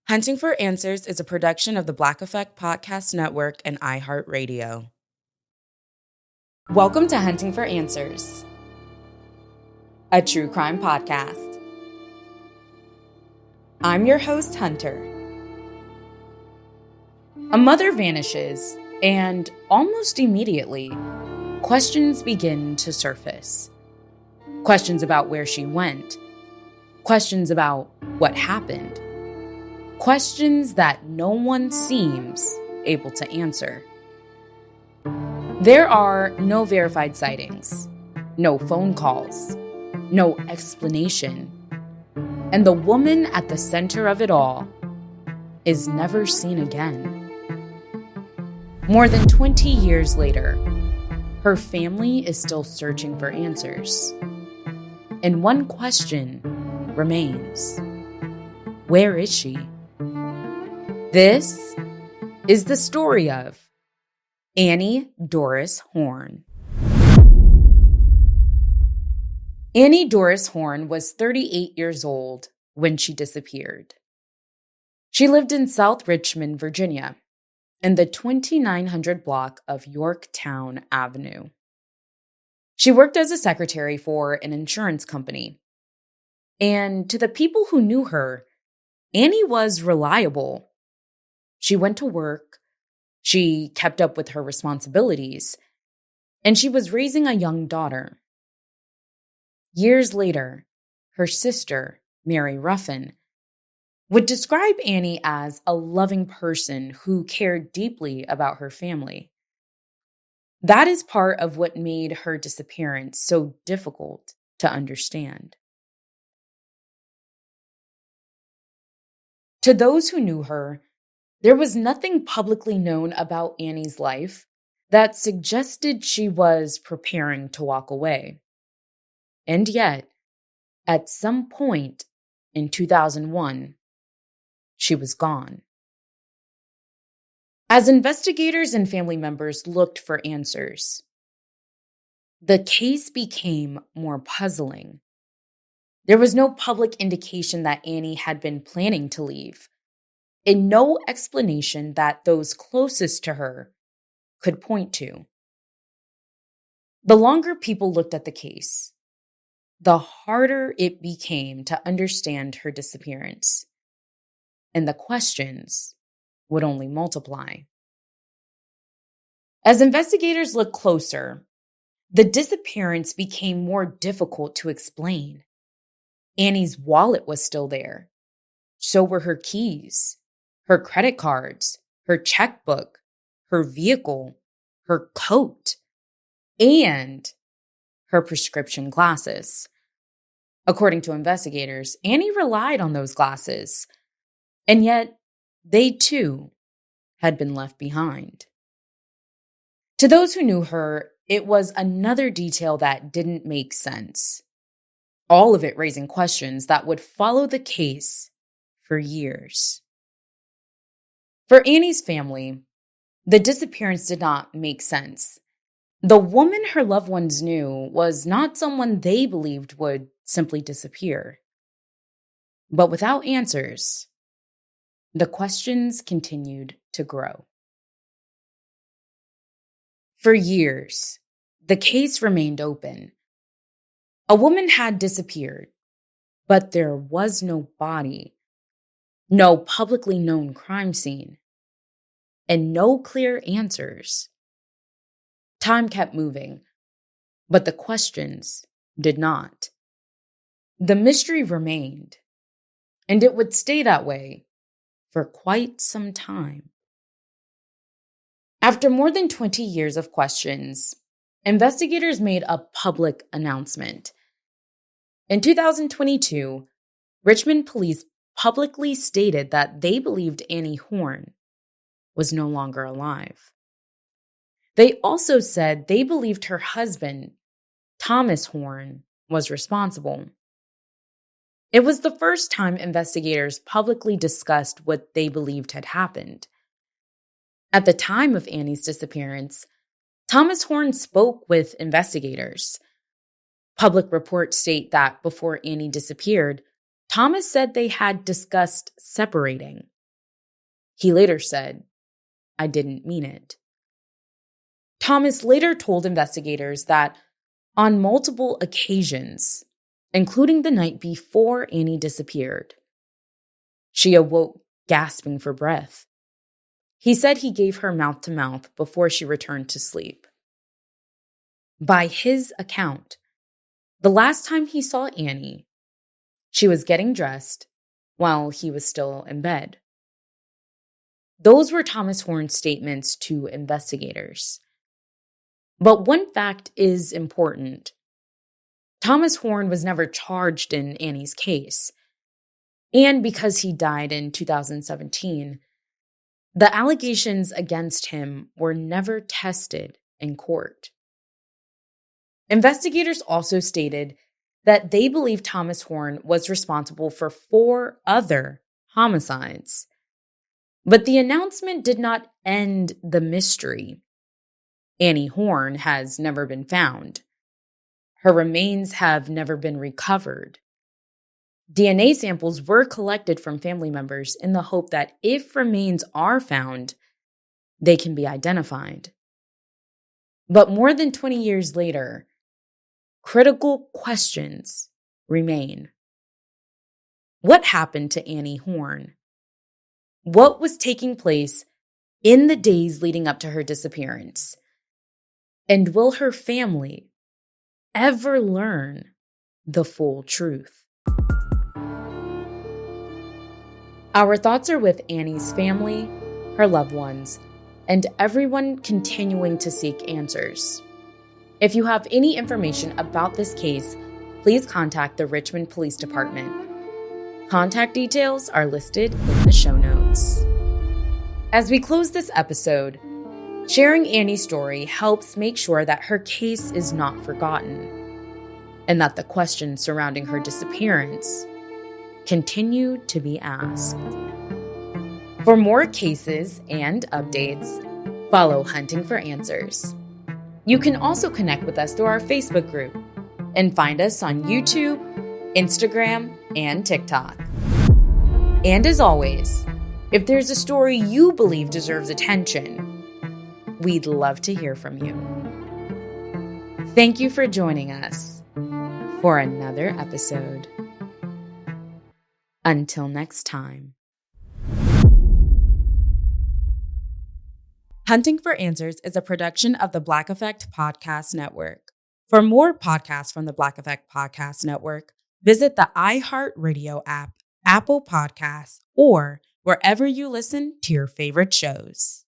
Hunting for Answers is a production of the Black Effect Podcast Network and iHeartRadio. Welcome to Hunting for Answers, a true crime podcast. I'm your host, Hunter. A mother vanishes, and almost immediately, questions begin to surface. Questions about where she went. Questions about what happened. Questions that no one seems able to answer. There are no verified sightings, no phone calls, no explanation, and the woman at the center of it all is never seen again. More than 20 years later, her family is still searching for answers. And one question remains: where is she? This is the story of Annie Doris Horne. Annie Doris Horne was 38 years old when she disappeared. She lived in South Richmond, Virginia, in the 2900 block of Yorktown Avenue. She worked as a secretary for an insurance company. And to the people who knew her, Annie was reliable. She went to work, she kept up with her responsibilities, and she was raising a young daughter. Years later, her sister, Mary Ruffin, would describe Annie as a loving person who cared deeply about her family. That is part of what made her disappearance so difficult to understand. To those who knew her, there was nothing publicly known about Annie's life that suggested she was preparing to walk away. And yet, at some point in 2001, she was gone. As investigators and family members looked for answers, the case became more puzzling. There was no public indication that Annie had been planning to leave, and no explanation that those closest to her could point to. The longer people looked at the case, the harder it became to understand her disappearance, and the questions would only multiply. As investigators looked closer, the disappearance became more difficult to explain. Annie's wallet was still there. So were her keys, her credit cards, her checkbook, her vehicle, her coat, and her prescription glasses. According to investigators, Annie relied on those glasses, and yet they too had been left behind. To those who knew her, it was another detail that didn't make sense, all of it raising questions that would follow the case for years. For Annie's family, the disappearance did not make sense. The woman her loved ones knew was not someone they believed would simply disappear. But without answers, the questions continued to grow. For years, the case remained open. A woman had disappeared, but there was no body, no publicly known crime scene, and no clear answers. Time kept moving, but the questions did not. The mystery remained, and it would stay that way for quite some time. After more than 20 years of questions, investigators made a public announcement. In 2022, Richmond police publicly stated that they believed Annie Horne was no longer alive. They also said they believed her husband, Thomas Horne, was responsible. It was the first time investigators publicly discussed what they believed had happened. At the time of Annie's disappearance, Thomas Horne spoke with investigators. Public reports state that before Annie disappeared, Thomas said they had discussed separating. He later said, "I didn't mean it." Thomas later told investigators that on multiple occasions, including the night before Annie disappeared, she awoke gasping for breath. He said he gave her mouth to mouth before she returned to sleep. By his account, the last time he saw Annie, she was getting dressed while he was still in bed. Those were Thomas Horne's statements to investigators. But one fact is important. Thomas Horne was never charged in Annie's case. And because he died in 2017, the allegations against him were never tested in court. Investigators also stated that they believe Thomas Horne was responsible for 4 other homicides. But the announcement did not end the mystery. Annie Horne has never been found. Her remains have never been recovered. DNA samples were collected from family members in the hope that if remains are found, they can be identified. But more than 20 years later, critical questions remain. What happened to Annie Horne? What was taking place in the days leading up to her disappearance? And will her family ever learn the full truth? Our thoughts are with Annie's family, her loved ones, and everyone continuing to seek answers. If you have any information about this case, please contact the Richmond Police Department. Contact details are listed in the show notes. As we close this episode, sharing Annie's story helps make sure that her case is not forgotten and that the questions surrounding her disappearance continue to be asked. For more cases and updates, follow Hunting for Answers. You can also connect with us through our Facebook group and find us on YouTube, Instagram, and TikTok. And as always, if there's a story you believe deserves attention, we'd love to hear from you. Thank you for joining us for another episode. Until next time. Hunting for Answers is a production of the Black Effect Podcast Network. For more podcasts from the Black Effect Podcast Network, visit the iHeartRadio app, Apple Podcasts, or wherever you listen to your favorite shows.